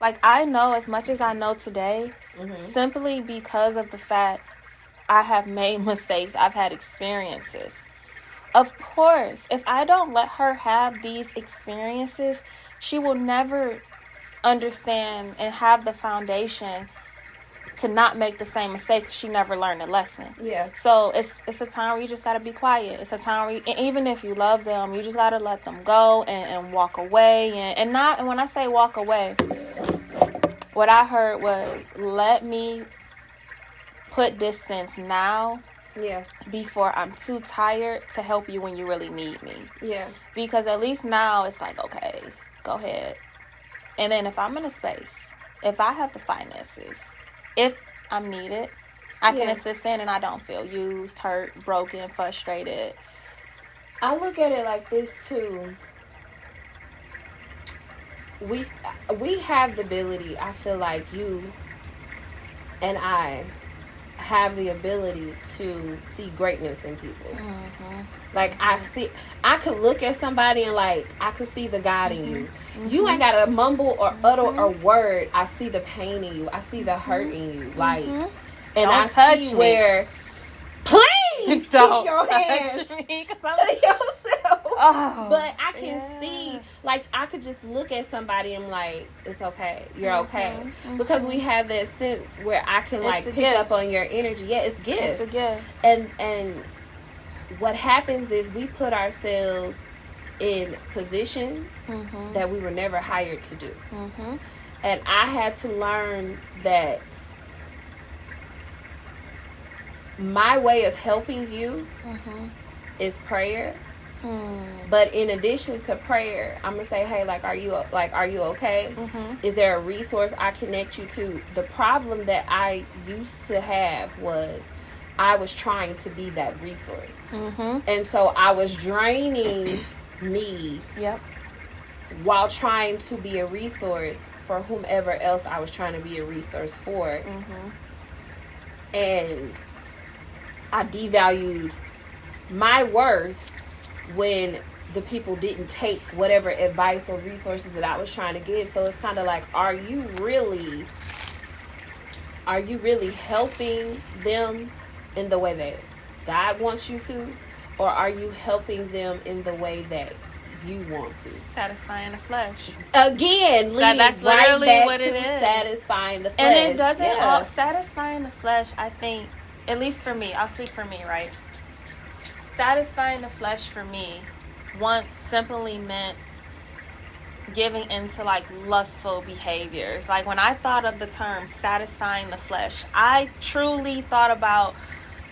Like, I know as much as I know today, simply because of the fact I have made mistakes, I've had experiences. Of course, if I don't let her have these experiences, she will never understand and have the foundation to not make the same mistakes. She never learned a lesson. Yeah. So it's a time where you just gotta be quiet. It's a time where even if you love them, you just gotta let them go and walk away. And when I say walk away, what I heard was, let me put distance now. Yeah. Before I'm too tired to help you when you really need me. Yeah. Because at least now it's like, okay, go ahead. And then if I'm in a space, if I have the finances, if I'm needed, I can assist in and I don't feel used, hurt, broken, frustrated. I look at it like this too. We have the ability, I feel like you and I have the ability to see greatness in people. Like, I could look at somebody and, like, I could see the God in you. You ain't gotta mumble or utter a word. I see the pain in you. I see the hurt in you. Like, and I see where, please don't keep your hands touch me, to yourself. Oh, but I can see, like, I could just look at somebody and, like, it's okay. You're okay. Because we have that sense where I can, like, pick up on your energy. Yeah, it's gift. It's a gift. And what happens is we put ourselves in positions that we were never hired to do. And I had to learn that my way of helping you is prayer. But in addition to prayer, I'm gonna say, hey, are you okay? Is there a resource I connect you to? The problem that I used to have was I was trying to be that resource. And so I was draining me while trying to be a resource for whomever else I was trying to be a resource for. And I devalued my worth when the people didn't take whatever advice or resources that I was trying to give. So it's kind of like, are you really helping them in the way that God wants you to, or are you helping them in the way that you want to? Satisfying the flesh. Again, that's literally right back what it to is. Satisfying the flesh. And it doesn't satisfying the flesh, I think, at least for me, I'll speak for me, right? Satisfying the flesh for me once simply meant giving into, like, lustful behaviors. Like, when I thought of the term satisfying the flesh, I truly thought about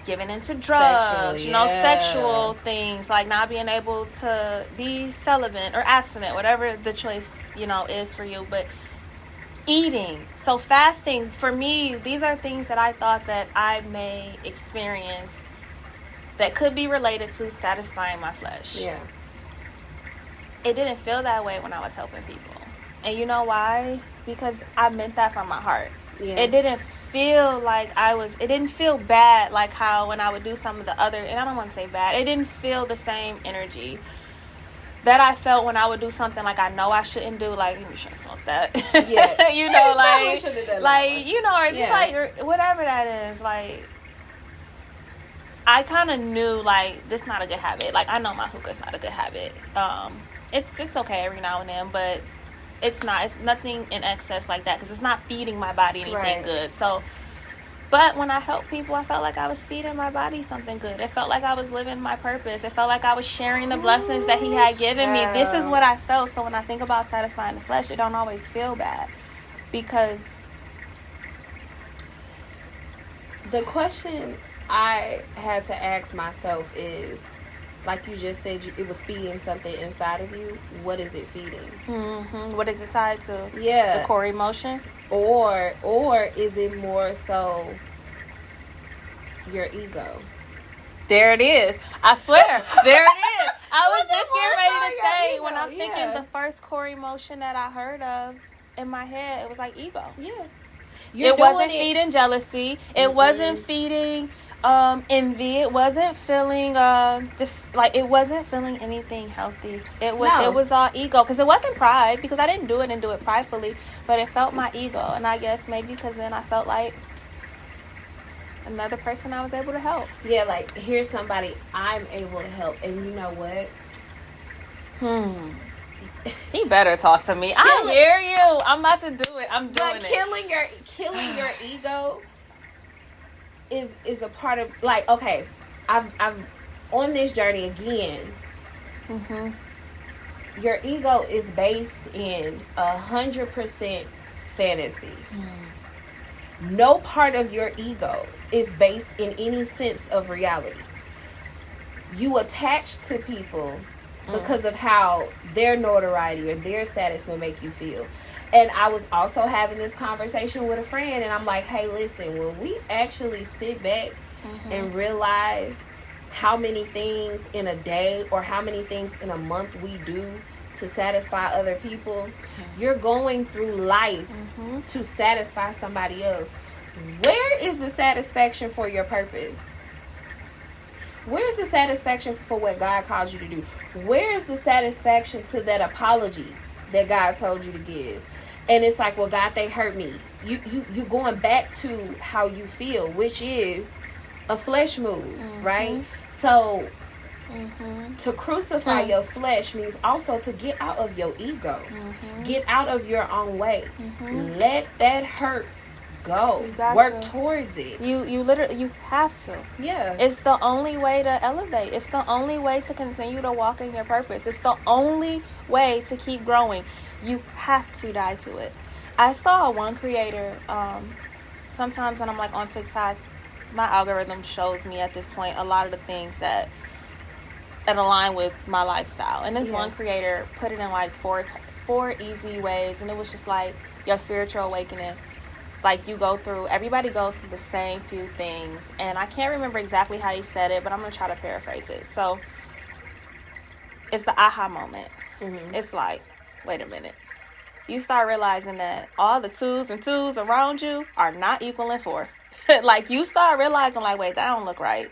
giving into drugs, sexual things, like not being able to be celibate or abstinent, whatever the choice, is for you. But eating, so fasting, for me, these are things that I thought that I may experience that could be related to satisfying my flesh. Yeah. It didn't feel that way when I was helping people. And you know why? Because I meant that from my heart. Yeah. It didn't feel like it didn't feel bad like how when I would do some of the other, and I don't want to say bad, it didn't feel the same energy that I felt when I would do something like I know I shouldn't do, like, you shouldn't smoke that. Yeah. Or just like, whatever that is, like, I kind of knew, like, this is not a good habit. Like, I know my hookah's not a good habit. It's okay every now and then, but it's nothing in excess like that, because it's not feeding my body anything good. So, but when I help people, I felt like I was feeding my body something good. It felt like I was living my purpose. It felt like I was sharing the blessings that he had given me. This is what I felt. So when I think about satisfying the flesh, it don't always feel bad, because the question I had to ask myself is, like you just said, it was feeding something inside of you. What is it feeding? What is it tied to? Yeah. The core emotion? Or is it more so your ego? There it is. I swear. There it is. I was just getting ready to say, when I'm thinking the first core emotion that I heard of in my head, it was like ego. Yeah. It wasn't feeding jealousy. It wasn't feeding Envy. It wasn't feeling it wasn't feeling anything healthy. It was all ego, because it wasn't pride, because I didn't do it pridefully, but it felt my ego. And I guess maybe because then I felt like another person I was able to help. Yeah, like, here's somebody I'm able to help, and you know what? He better talk to me. I hear you. I'm about to do it. I'm doing it. Killing your ego is a part of, like, okay, I've on this journey again. Your ego is based in 100% fantasy. No part of your ego is based in any sense of reality. You attach to people because of how their notoriety or their status will make you feel. And I was also having this conversation with a friend, and I'm like, hey, listen, when we actually sit back and realize how many things in a day or how many things in a month we do to satisfy other people, you're going through life to satisfy somebody else. Where is the satisfaction for your purpose? Where's the satisfaction for what God calls you to do? Where is the satisfaction to that apology that God told you to give? And it's like, well, God, they hurt me. You going back to how you feel, which is a flesh move, right? So to crucify your flesh means also to get out of your ego. Get out of your own way. Let that hurt go. Work towards it. You literally, you have to. Yeah. It's the only way to elevate. It's the only way to continue to walk in your purpose. It's the only way to keep growing. You have to die to it. I saw one creator, sometimes when I'm like on TikTok, my algorithm shows me at this point a lot of the things that align with my lifestyle. And this one creator put it in like four easy ways, and it was just like your spiritual awakening. Like, you go through, everybody goes through the same few things, and I can't remember exactly how he said it, but I'm gonna try to paraphrase it. So it's the aha moment. It's like, wait a minute, you start realizing that all the twos and twos around you are not equaling 4. Like, you start realizing, like, wait, that don't look right.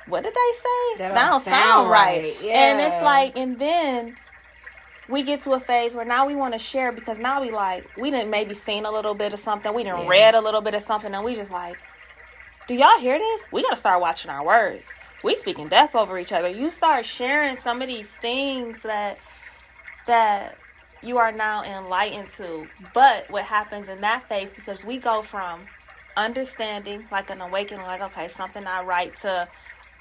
What did they say? That don't sound right. Yeah. And it's like, and then we get to a phase where now we want to share, because now we didn't maybe seen a little bit of something. We didn't read a little bit of something, and we just like, do y'all hear this? We got to start watching our words. We speaking death over each other. You start sharing some of these things that you are now enlightened to. But what happens in that phase, because we go from understanding, like an awakening, like, okay, something not right, to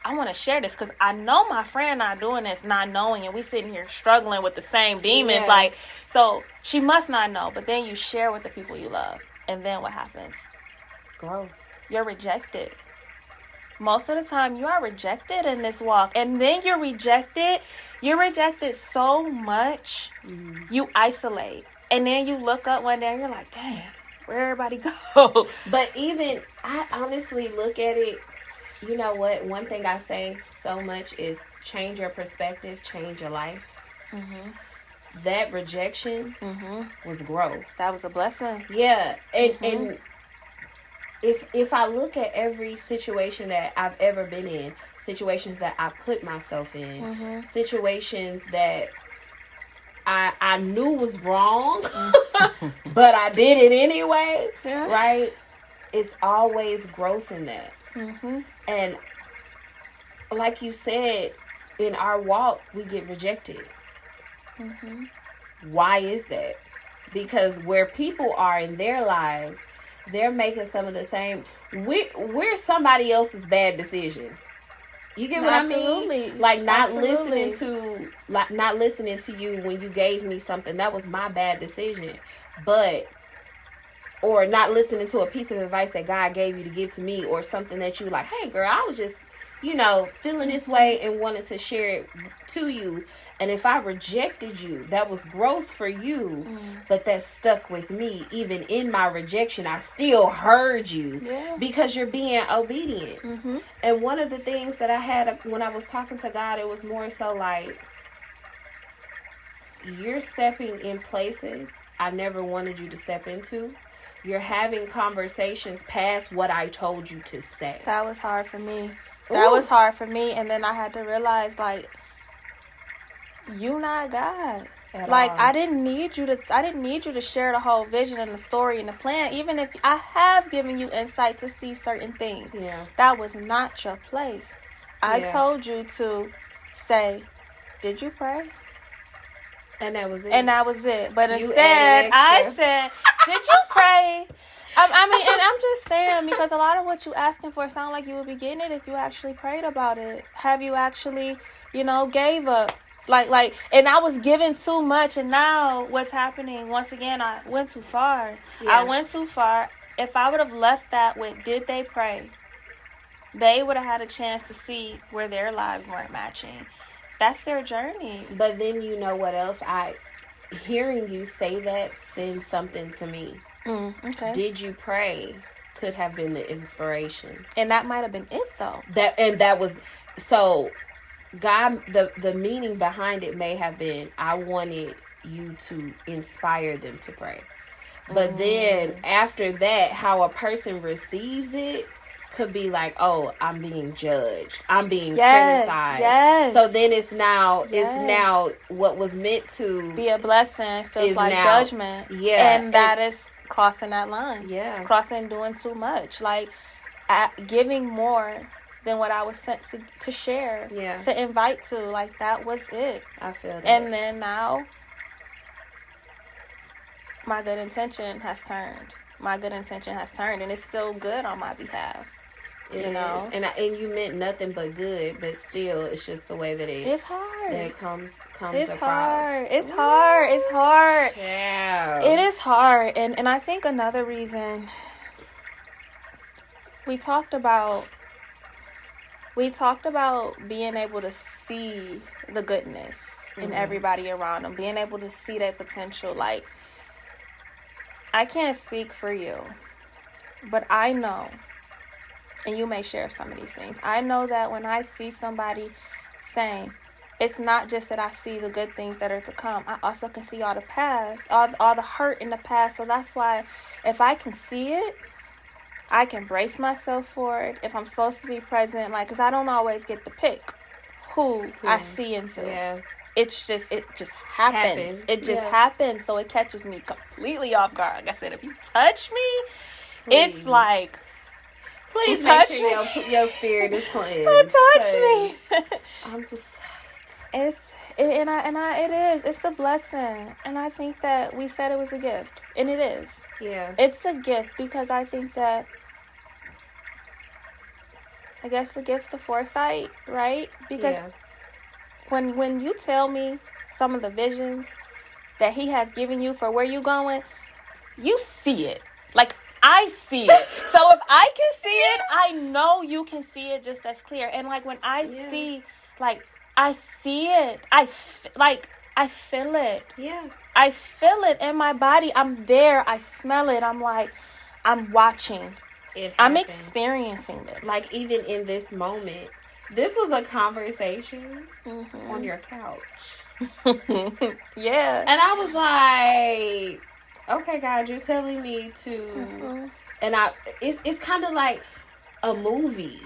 I want to share this because I know my friend not doing this, not knowing, and we sitting here struggling with the same demons. Yeah. Like, so she must not know. But then you share with the people you love, and then what happens? Growth. You're rejected. Most of the time, you are rejected in this walk, and then you're rejected. You're rejected so much, you isolate, and then you look up one day and you're like, "Dang, where everybody go?" But even I honestly look at it. You know what? One thing I say so much is change your perspective, change your life. That rejection was growth. That was a blessing. Yeah. And if I look at every situation that I've ever been in, situations that I put myself in, situations that I knew was wrong, but I did it anyway, right? It's always growth in that. And like you said, in our walk, we get rejected. Why is that? Because where people are in their lives, they're making some of the same. We're somebody else's bad decision. You get what I mean? Like not listening to you when you gave me something. That was my bad decision. Or not listening to a piece of advice that God gave you to give to me, or something that you like, hey girl, I was just, feeling this way and wanted to share it to you. And if I rejected you, that was growth for you, but that stuck with me. Even in my rejection, I still heard you because you're being obedient. And one of the things that I had when I was talking to God, it was more so like, you're stepping in places I never wanted you to step into. You're having conversations past what I told you to say. That was hard for me. That was hard for me. And then I had to realize, like, you not God. Like, I didn't need you to share the whole vision and the story and the plan. Even if I have given you insight to see certain things. Yeah. That was not your place. I told you to say, did you pray? And that was it. But instead, I said, did you pray? I mean, and I'm just saying, because a lot of what you asking for sound like you would be getting it if you actually prayed about it. Have you actually, gave up? Like, and I was giving too much, and now what's happening? Once again, I went too far. Yeah. I went too far. If I would have left that with, did they pray? They would have had a chance to see where their lives weren't matching. That's their journey. But then what else? Hearing you say that sends something to me. Okay. Did you pray? Could have been the inspiration. And that might have been it, though. That was so. God, the meaning behind it may have been, I wanted you to inspire them to pray. But then after that, how a person receives it could be like, oh, I'm being judged. I'm being criticized. Yes. So then it's now what was meant to be a blessing feels like judgment. Yeah. And that is crossing that line. Yeah. Crossing, doing too much. Like, giving more than what I was sent to share, to invite to. Like, that was it. I feel that. And then now, my good intention has turned. And it's still good on my behalf. It is. And you meant nothing but good, but still, it's just the way that it's hard. That it comes it's across. Hard. It's hard. It's hard. Yeah. It is hard. And I think another reason we talked about being able to see the goodness in everybody around them, being able to see their potential. Like, I can't speak for you, but I know, and you may share some of these things, I know that when I see somebody saying, it's not just that I see the good things that are to come, I also can see all the past, all the hurt in the past. So that's why if I can see it, I can brace myself for it if I'm supposed to be present, like, because I don't always get to pick who I see into. Yeah. It just happens. It just happens. So it catches me completely off guard. Like I said, if you touch me, it's like, please make sure your spirit is cleansed. Don't touch me. I'm just. It is. It's a blessing. And I think that we said it was a gift. And it is. Yeah. It's a gift because I think that, I guess, a gift of foresight, right? Because when you tell me some of the visions that he has given you for where you're going, you see it. Like, I see it. So if I can see it, I know you can see it just as clear. And like when I see, like, I see it. I feel it. Yeah. I feel it in my body. I'm there. I smell it. I'm like, I'm watching. I'm experiencing this. Like, even in this moment, this was a conversation on your couch. Yeah. And I was like, okay, God, you're telling me to... And it's kind of like a movie.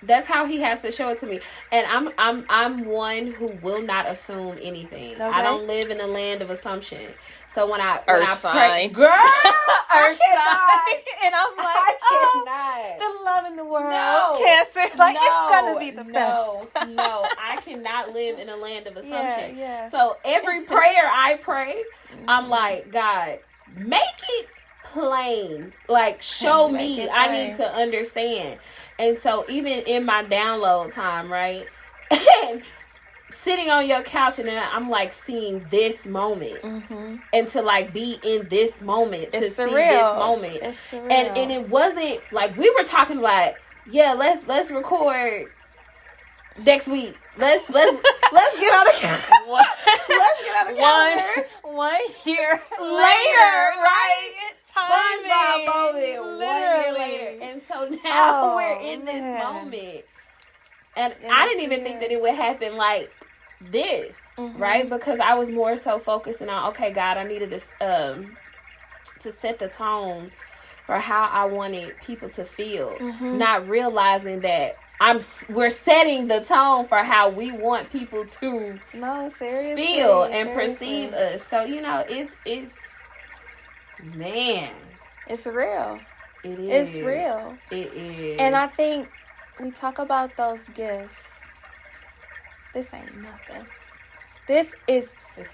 That's how he has to show it to me. And I'm one who will not assume anything. Okay. I don't live in a land of assumptions. So when I pray, girl, Earth sign, and I'm like, the love in the world, Cancer, like it's gonna be the best. No, I cannot live in a land of assumption. Yeah. So every prayer I pray, I'm like, God, make it plain. Like, show me. I need to understand. And so even in my download time, right? Sitting on your couch and then I'm like seeing this moment and to like be in this moment, to see this moment. It's surreal. And it wasn't like we were talking like, let's record next week. Let's get on the calendar. Let's get on the calendar. 1 year later, right? SpongeBob moment. Literally. 1 year later. And so now we're in this moment. And I didn't even think that it would happen like this, right? Because I was more so focusing on, okay, God, I needed to set the tone for how I wanted people to feel, not realizing that we're setting the tone for how we want people to feel and perceive us. So, you know, it's man, it's real. It is. It's real. It is. And I think we talk about those gifts. This ain't nothing. It's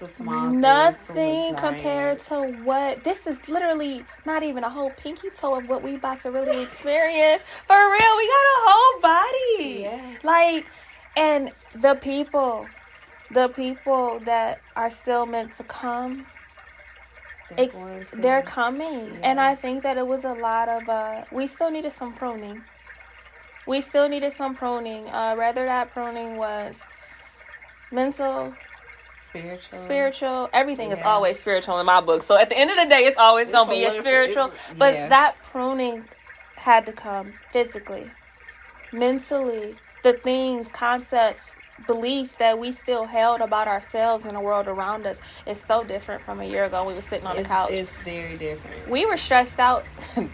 a small nothing compared to what this is. Literally not even a whole pinky toe of what we about to really experience. For real, we got a whole body. Yeah. Like, and the people that are still meant to come, they're coming. Yeah. And I think that it was a lot of we still needed some pruning. Rather that pruning was mental, spiritual. Everything is always spiritual in my book. So at the end of the day, it's always going to be a spiritual. But that pruning had to come physically, mentally. The things, concepts, beliefs that we still held about ourselves and the world around us is so different from a year ago. We were sitting on the couch. It's very different. We were stressed out.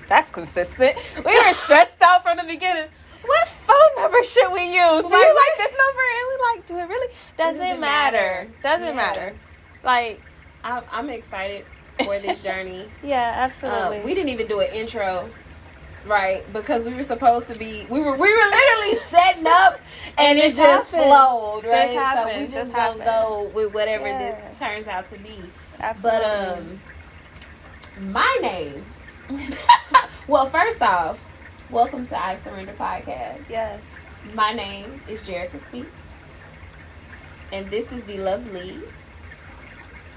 That's consistent. We were stressed out from the beginning. What phone number should we use? Do you like this number? And we like, do it really? Doesn't matter. Doesn't matter. Like, I'm excited for this journey. Yeah, absolutely. We didn't even do an intro, right? Because we were supposed to be. We were literally setting up, and it just flowed, right? So we just gonna go with whatever this turns out to be. Absolutely. But my name. Well, first off, welcome to I Surrender Podcast. Yes. My name is Jerrika Speaks. And this is the lovely...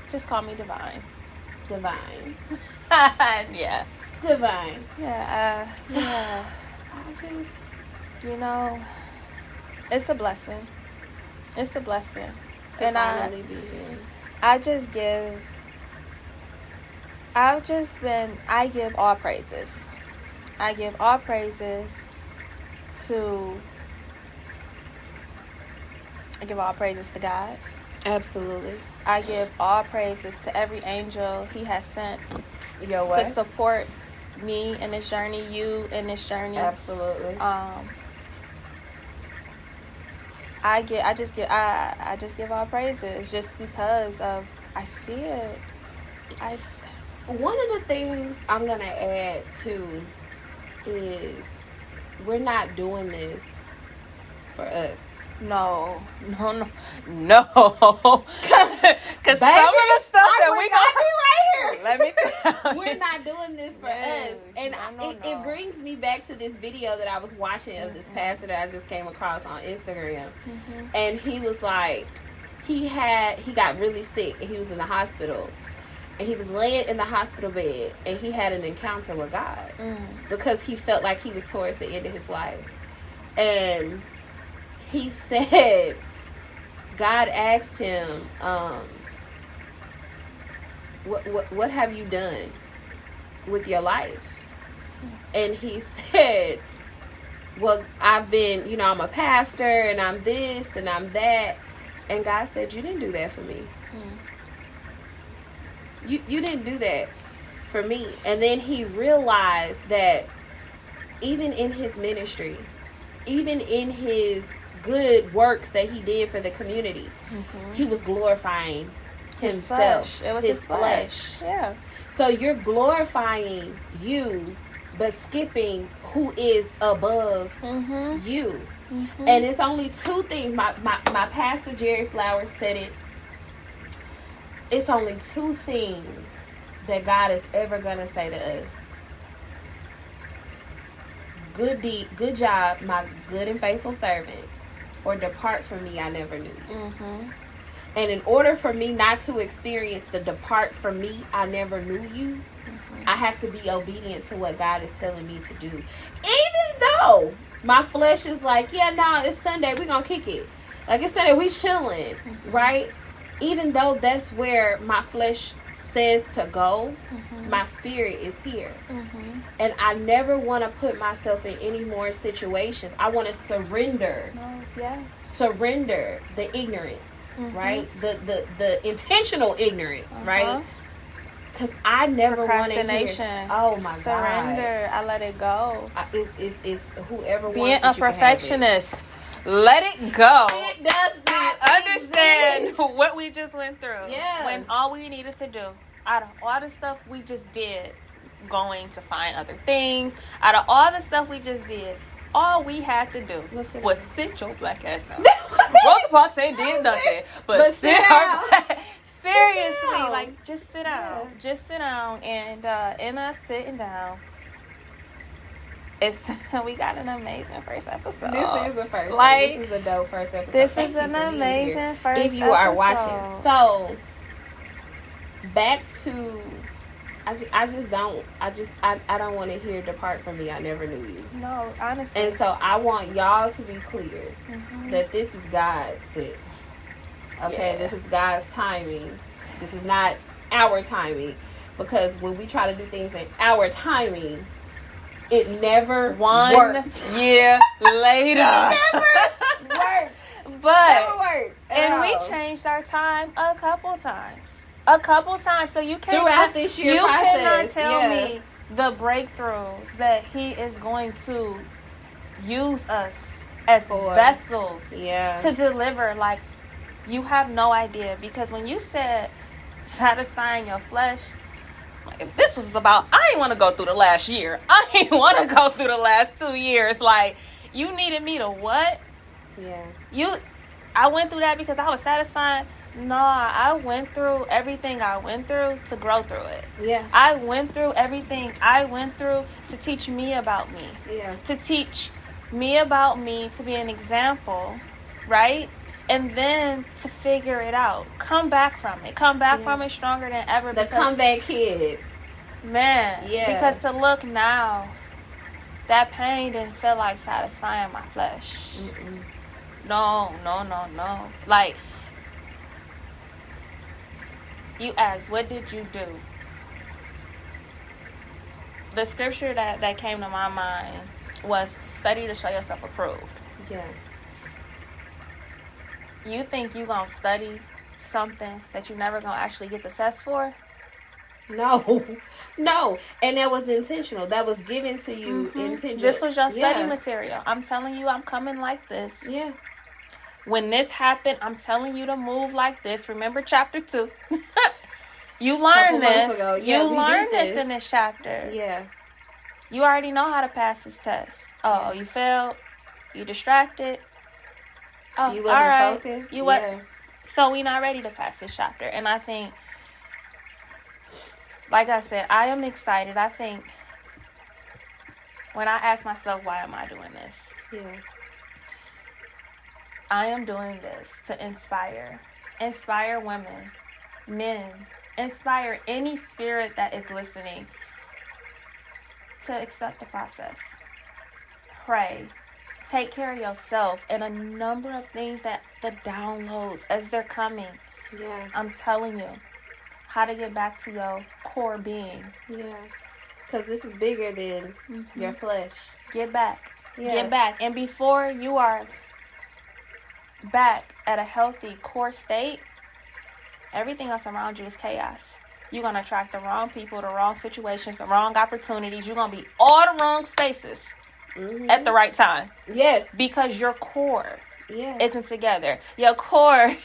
Just call me Divine. Divine. Yeah. Divine. Yeah. I just... You know, it's a blessing. It's a blessing. To finally be here. I give all praises. I give all praises to God. Absolutely. I give all praises to every angel He has sent to support me in this journey, you in this journey. Absolutely. I just give all praises just because of I see it. One of the things I'm gonna add to is we're not doing this for us. No. Because some of the stuff that we got right here. Let me tell you. We're not doing this for us. And it brings me back to this video that I was watching of this pastor that I just came across on Instagram. And he was like, he got really sick and he was in the hospital. And he was laying in the hospital bed and he had an encounter with God because he felt like he was towards the end of his life. And he said, God asked him, what have you done with your life? And he said, well, I've been, I'm a pastor and I'm this and I'm that. And God said, you didn't do that for me. You didn't do that for me. And then he realized that even in his ministry, even in his good works that he did for the community, he was glorifying himself. It was his flesh. Yeah. So you're glorifying you, but skipping who is above you. And it's only two things. My pastor Jerry Flowers said it. It's only two things that God is ever going to say to us. Good job, my good and faithful servant, or depart from me, I never knew you. And in order for me not to experience the depart from me, I never knew you, I have to be obedient to what God is telling me to do. Even though my flesh is like, it's Sunday, we're going to kick it. Like, it's Sunday, we chilling, right? Even though that's where my flesh says to go, my spirit is here. And I never want to put myself in any more situations. I want to surrender the ignorance right? The intentional ignorance, right? Because I never want to hear. Oh my surrender. God. I let it go. It's whoever being wants a perfectionist. Let it go. It does not understand exist. what we just went through. Yeah. When all we needed to do, out of all the stuff we just did, going to find other things, out of all the stuff we just did, all we had to do was sit your black ass down. Rosa Parks ain't did nothing, but sit down. Seriously, like, just sit down. Yeah. Just sit down. And in us sitting down, we got an amazing first episode. This is the first. Like, this is a dope first episode. This is an amazing first episode. If you are watching. So, back to... I don't want to hear depart from me. I never knew you. No, honestly. And so I want y'all to be clear that this is God's it. Okay, this is God's timing. This is not our timing. Because when we try to do things in our timing, it never worked. 1 year later. It never worked. But never worked. And we changed our time a couple times. So you can't throughout this year process. You cannot tell me the breakthroughs that He is going to use us as vessels to deliver. Like, you have no idea. Because when you said satisfying your flesh, like, if this was about, I didn't want to go through the last year. I didn't want to go through the last 2 years. Like, you needed me to what? Yeah. I went through that because I was satisfied. No, I went through everything I went through to grow through it. Yeah. I went through everything I went through to teach me about me. Yeah. To teach me about me, to be an example, right? And then to figure it out. Come back from it. Come back from it stronger than ever. The comeback kid. Man. Yeah. Because to look now, that pain didn't feel like satisfying my flesh. Mm-mm. No. Like, you asked, what did you do? The scripture that came to my mind was to study to show yourself approved. Yeah. You think you gonna study something that you never gonna actually get the test for? No. And that was intentional. That was given to you intentional. This was your study material. I'm telling you, I'm coming like this. Yeah. When this happened, I'm telling you to move like this. Remember chapter 2. You learned this. Yeah, you learned this in this chapter. Yeah. You already know how to pass this test. Oh, you failed. You distracted. Oh, you wasn't focused. You what? So we not ready to pass this chapter. And I think, like I said, I am excited. I think when I ask myself, why am I doing this? Yeah. I am doing this to inspire women, men, inspire any spirit that is listening to accept the process. Pray. Take care of yourself and a number of things that the downloads as they're coming. Yeah. I'm telling you how to get back to your core being. Yeah. Because this is bigger than your flesh. Get back. Yeah. Get back. And before you are back at a healthy core state, everything else around you is chaos. You're going to attract the wrong people, the wrong situations, the wrong opportunities. You're going to be all the wrong spaces at the right time. Yes. Because your core isn't together. Your core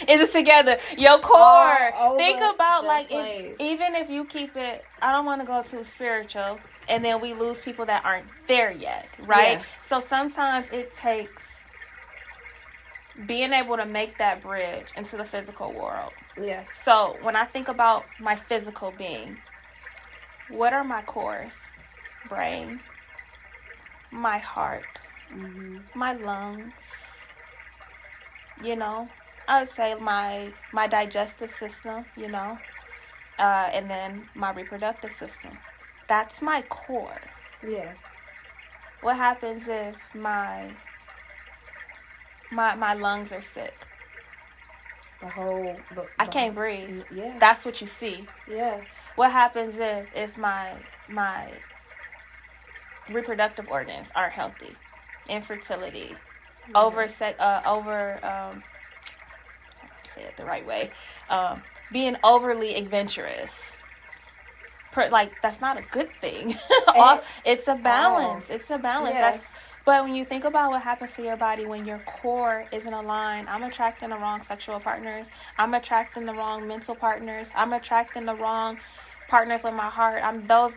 isn't together. Your core. Think about, like, even if you keep it, I don't want to go too spiritual, and then we lose people that aren't there yet, right? Yeah. So sometimes it takes being able to make that bridge into the physical world. Yeah. So when I think about my physical being, what are my cores? Brain, my heart, my lungs, I would say my digestive system, and then my reproductive system. That's my core. Yeah. What happens if my lungs are sick? I can't breathe. Yeah. That's what you see. Yeah. What happens if my reproductive organs aren't healthy? Infertility. say it the right way. Being overly adventurous. Like, that's not a good thing. It's a balance. It's a balance. Yes. But when you think about what happens to your body when your core isn't aligned, I'm attracting the wrong sexual partners. I'm attracting the wrong mental partners. I'm attracting the wrong partners with my heart.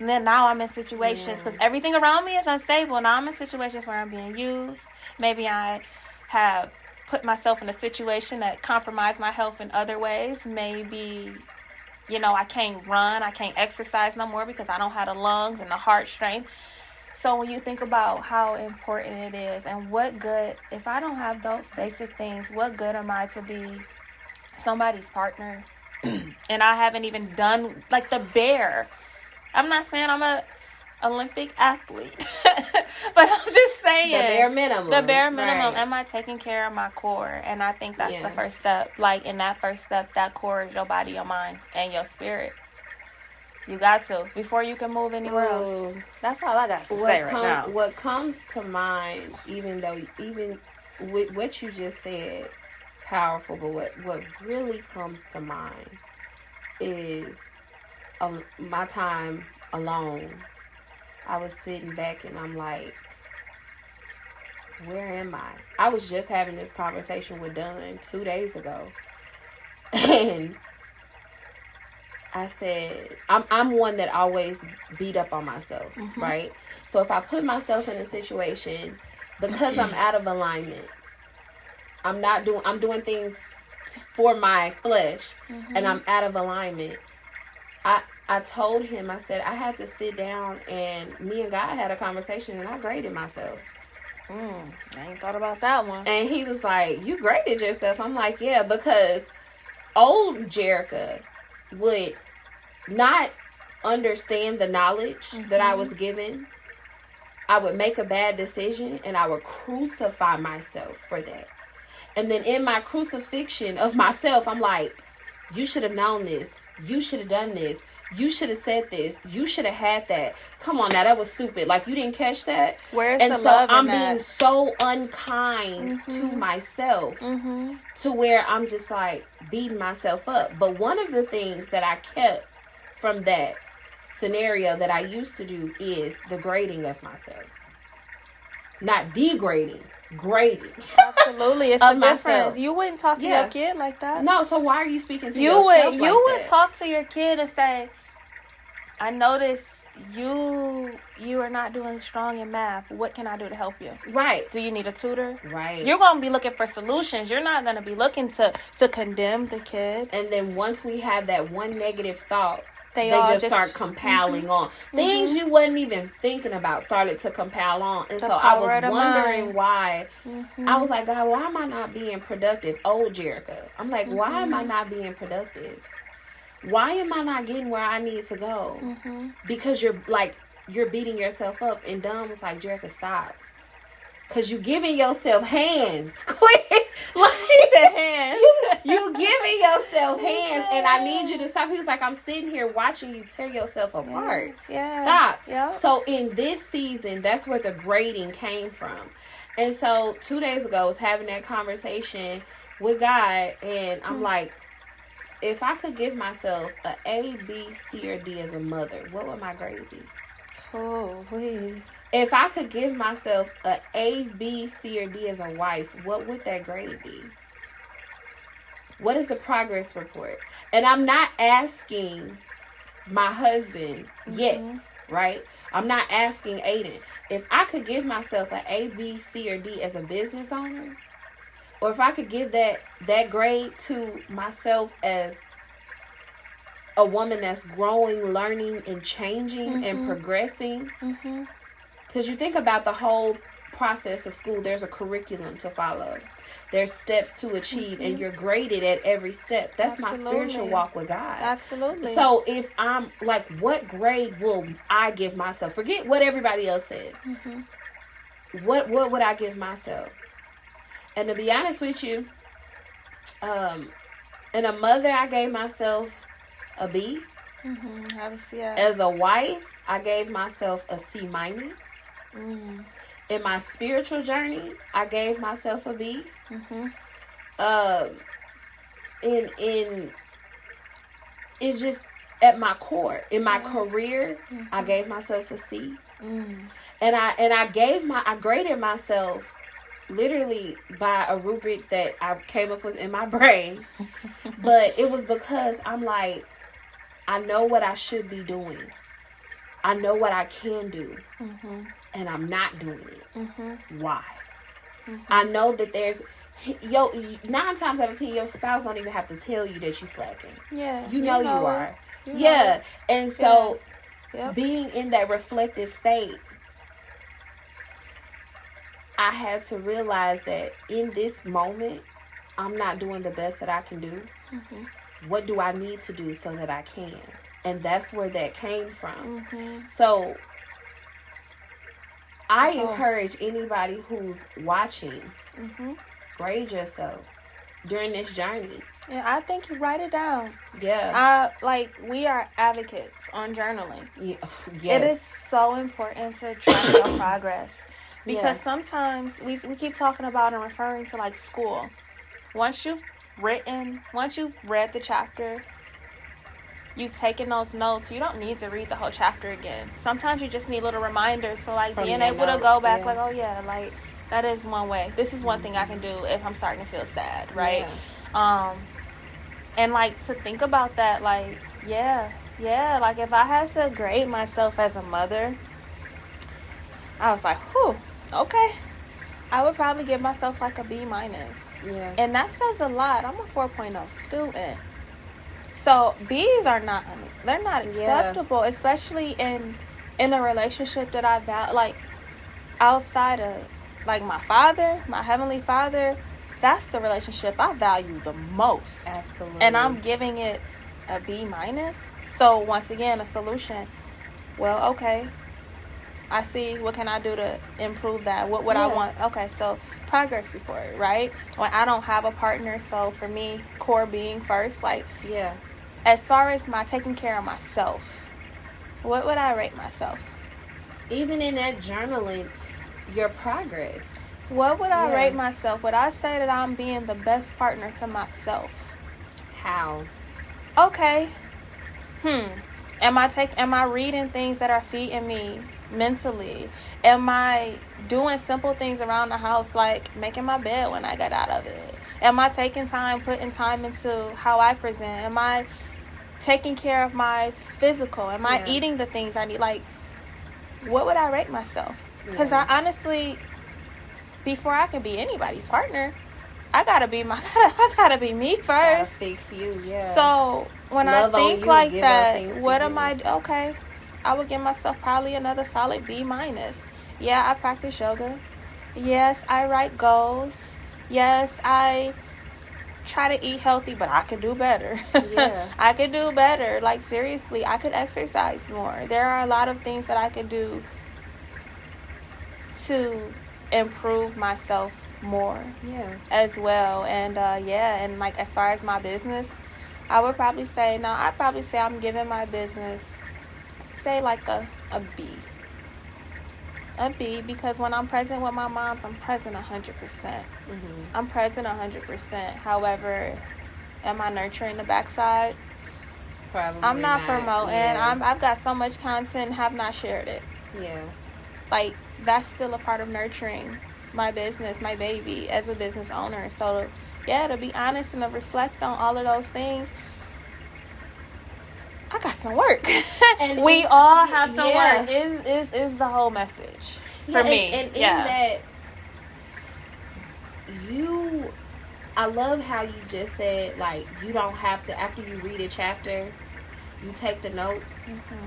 Now I'm in situations because everything around me is unstable. Now I'm in situations where I'm being used. Maybe I have put myself in a situation that compromised my health in other ways. Maybe, I can't run. I can't exercise no more because I don't have the lungs and the heart strength. So when you think about how important it is and what good, if I don't have those basic things, what good am I to be somebody's partner? And I haven't even done, like, the bare. I'm not saying I'm a Olympic athlete, but I'm just saying. The bare minimum. The bare minimum. Right. Am I taking care of my core? And I think that's the first step. Like, in that first step, that core is your body, your mind, and your spirit. You got to, before you can move anywhere else. That's all I got to say right now. What comes to mind, even with what you just said, powerful, but what really comes to mind is my time alone. I was sitting back and I'm like, where am I? I was just having this conversation with Dunn 2 days ago. And I said, I'm one that always beat up on myself, right? So if I put myself in a situation, because I'm out of alignment, I'm doing things for my flesh, and I'm out of alignment. I told him, I said, I had to sit down, and me and God had a conversation, and I graded myself. I ain't thought about that one. And he was like, you graded yourself? I'm like, yeah, because old Jerrika would not understand the knowledge that I was given. I would make a bad decision, and I would crucify myself for that. And then in my crucifixion of myself, I'm like, you should have known this. You should have done this. You should have said this. You should have had that. Come on now, that was stupid. Like, you didn't catch that? Where's and the so love I'm in that? being so unkind to myself to where I'm just like beating myself up. But one of the things that I kept from that scenario that I used to do is the grading of myself. Not degrading, grading. Absolutely, it's a difference. Myself. You wouldn't talk to your kid like that. No, so why are you speaking to yourself like You would that? talk to your kid and say, I noticed you are not doing strong in math. What can I do to help you? Right. Do you need a tutor? Right. You're going to be looking for solutions. You're not going to be looking to condemn the kid. And then once we have that one negative thought, they all just start compiling on. Things you wasn't even thinking about started to compile on. And so I was wondering why. I was like, God, why am I not being productive? Old Jerrika. I'm like, why am I not being productive? Why am I not getting where I need to go? Because you're beating yourself up. And Dunn was like, Jerrika, stop. Because you giving yourself hands. Quit. Like, hands. You giving yourself hands, and I need you to stop. He was like, I'm sitting here watching you tear yourself apart. Yeah. Stop. Yep. So in this season, that's where the grading came from. And so 2 days ago, I was having that conversation with God, and I'm like, if I could give myself a A, B, C, or D as a mother, what would my grade be? If I could give myself a B, C, or D as a wife, what would that grade be? What is the progress report? And I'm not asking my husband yet, right? I'm not asking Aiden. If I could give myself an A, B, C, or D as a business owner, or if I could give that grade to myself as a woman that's growing, learning, and changing and progressing. Because you think about the whole process of school, there's a curriculum to follow. There's steps to achieve, and you're graded at every step. That's my spiritual walk with God. Absolutely. So if I'm like, what grade will I give myself? Forget what everybody else says. What would I give myself? And to be honest with you, and a mother, I gave myself a B. As a wife, I gave myself a C minus. In my spiritual journey, I gave myself a B. in it's just at my core. In my career, I gave myself a C. And I graded myself literally by a rubric that I came up with in my brain. But it was because I'm like, I know what I should be doing. I know what I can do. And I'm not doing it. Why? I know that there's 9 times out of 10 your spouse don't even have to tell you that you're slacking. Yeah. You know you are. Yeah. And so being in that reflective state, I had to realize that in this moment, I'm not doing the best that I can do. What do I need to do so that I can? And that's where that came from. So I encourage anybody who's watching, grade yourself during this journey. Yeah, I think you write it down. Yeah. We are advocates on journaling. Yes. It is so important to track your progress. Because sometimes we keep talking about and referring to like school. Once you've read the chapter, you've taken those notes, you don't need to read the whole chapter again. Sometimes you just need little reminders. So like being able to go back like, oh yeah, like that is one way. This is one thing I can do if I'm starting to feel sad, right? And like to think about that, like, like if I had to grade myself as a mother, I was like, whew, okay. I would probably give myself like a B-. Yeah. And that says a lot. I'm a 4.0 student. So B's are not acceptable, especially in a relationship that I value, like outside of like my father, my heavenly father. That's the relationship I value the most. Absolutely. And I'm giving it a B-. So once again, a solution. Well, okay. I see, what can I do to improve that? What would I want? Okay, so progress report, right? When I don't have a partner, so for me, core being first, like, as far as my taking care of myself, what would I rate myself? Even in that journaling, your progress. What would I rate myself? Would I say that I'm being the best partner to myself? How? Okay. Am I reading things that are feeding me mentally? Am I doing simple things around the house, like making my bed when I get out of it? Am I taking time, putting time into how I present? Am I taking care of my physical? Am I eating the things I need? Like, what would I rate myself? Because I honestly, before I can be anybody's partner, I gotta be me first. Gotta fix you, So when I think like that, what am I? Okay, I would give myself probably another solid B-. Yeah, I practice yoga. Yes, I write goals. Yes, I try to eat healthy, but I could do better. I could do better. Like, seriously, I could exercise more. There are a lot of things that I could do to improve myself more as well. And and like as far as my business, I'd probably say I'm giving my business, say, like a B, because when I'm present with my moms, I'm present 100%. I'm present 100%. However, am I nurturing the backside? Probably I'm not promoting. I've got so much content and have not shared it. Like, that's still a part of nurturing my business, my baby, as a business owner. So to be honest and to reflect on all of those things, I got some work. And we all have some work is the whole message for me. And in that, I love how you just said, like, you don't have to, after you read a chapter, you take the notes,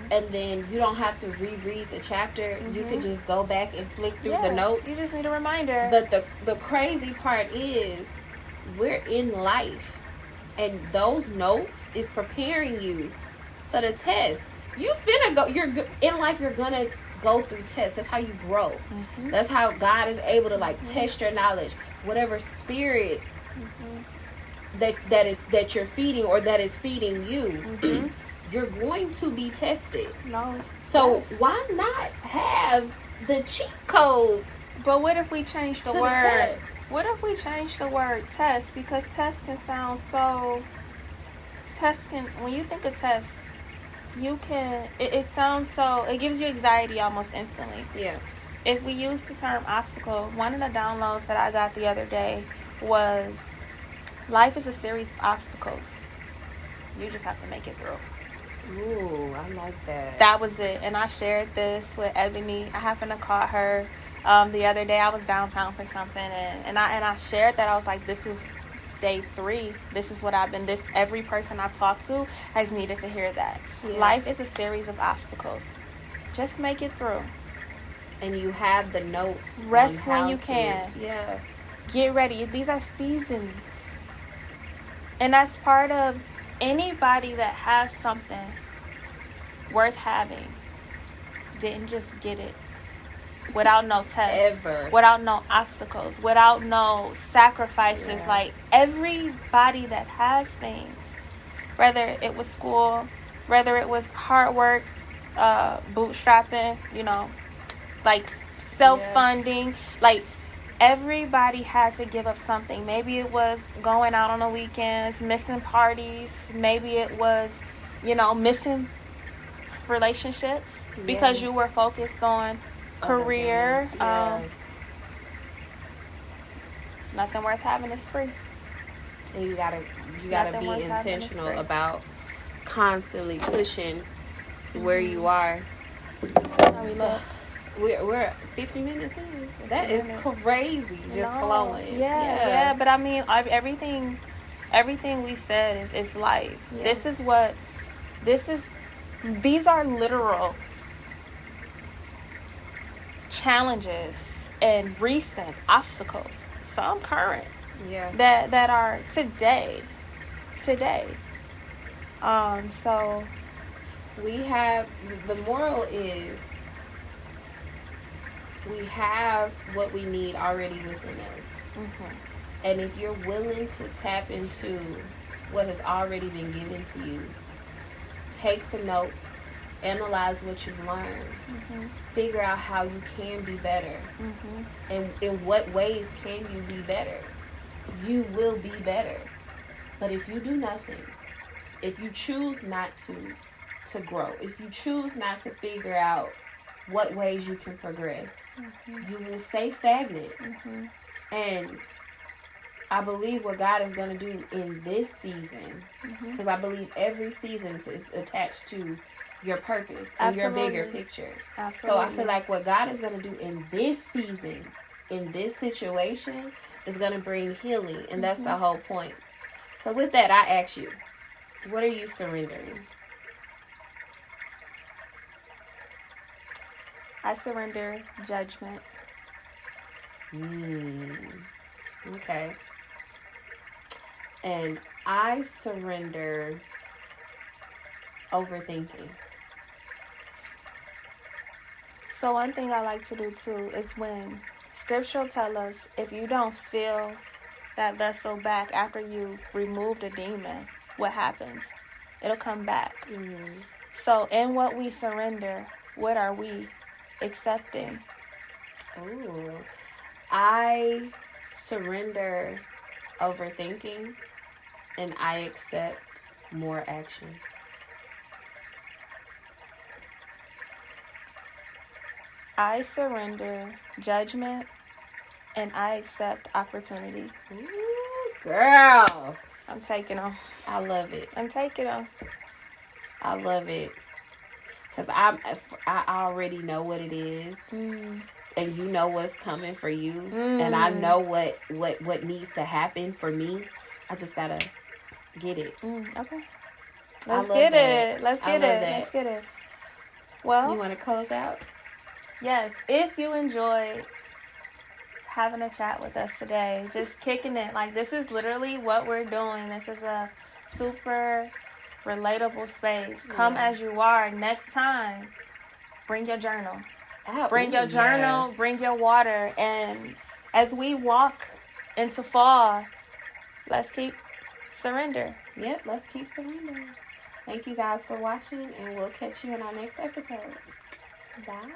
and then you don't have to reread the chapter. You can just go back and flick through the notes. You just need a reminder. But the crazy part is, we're in life, and those notes is preparing you for the test. You finna go. In life, you're gonna go through tests. That's how you grow. That's how God is able to test your knowledge. Whatever spirit that you're feeding or that is feeding you. You're going to be tested. So why not have the cheat codes? But what if we change the word? What if we change the word test? Because test can sound so... When you think of test, it sounds so... It gives you anxiety almost instantly. Yeah. If we use the term obstacle, one of the downloads that I got the other day was, life is a series of obstacles. You just have to make it through. Ooh, I like that. That was it. And I shared this with Iviry. I happened to call her the other day. I was downtown for something, and I shared that. I was like, this is day 3. This is what every person I've talked to has needed to hear that. Yeah. Life is a series of obstacles. Just make it through. And you have the notes. Rest when you can. Yeah. Get ready. These are seasons. And that's part of anybody that has something worth having didn't just get it without no tests, without no obstacles, without no sacrifices. Yeah. Like, everybody that has things, whether it was school, whether it was hard work, bootstrapping, like self-funding, like, everybody had to give up something. Maybe it was going out on the weekends, missing parties. Maybe it was, missing relationships because you were focused on career. Nothing worth having is free. And you gotta be intentional about constantly pushing where you are. How we look. We're 50 minutes in. That is crazy. Just flowing. Yeah. But I mean, everything we said is life. Yeah. These are literal challenges and recent obstacles. Some current. Yeah. That are today. So we have, the moral is, we have what we need already within us. Mm-hmm. And if you're willing to tap into what has already been given to you, take the notes, analyze what you've learned, figure out how you can be better, and in what ways can you be better. You will be better. But if you do nothing, if you choose not to grow, if you choose not to figure out what ways you can progress, you will stay stagnant. And I believe what God is going to do in this season, because I believe every season is attached to your purpose and your bigger picture. Absolutely. So I feel like what God is going to do in this season, in this situation, is going to bring healing. And that's the whole point. So with that, I ask you, what are you surrendering? I surrender judgment. Okay. And I surrender overthinking. So one thing I like to do too is, when scripture tells us, if you don't fill that vessel back after you remove the demon, what happens? It'll come back. So in what we surrender, what are we accepting? Ooh. I surrender overthinking, and I accept more action. I surrender judgment, and I accept opportunity. Ooh, girl. I'm taking them. I love it. I'm taking them. I love it. Because I already know what it is. And you know what's coming for you. And I know what needs to happen for me. I just got to get it. Okay. Let's get it. Let's get it. Well, you want to close out? Yes. If you enjoyed having a chat with us today, just kicking it. Like, this is literally what we're doing. This is a super relatable space. Come as you are. Next time, bring your journal. Bring your journal, bring your water. And as we walk into fall, let's keep surrender. Yep, let's keep surrendering. Thank you guys for watching, and we'll catch you in our next episode. Bye.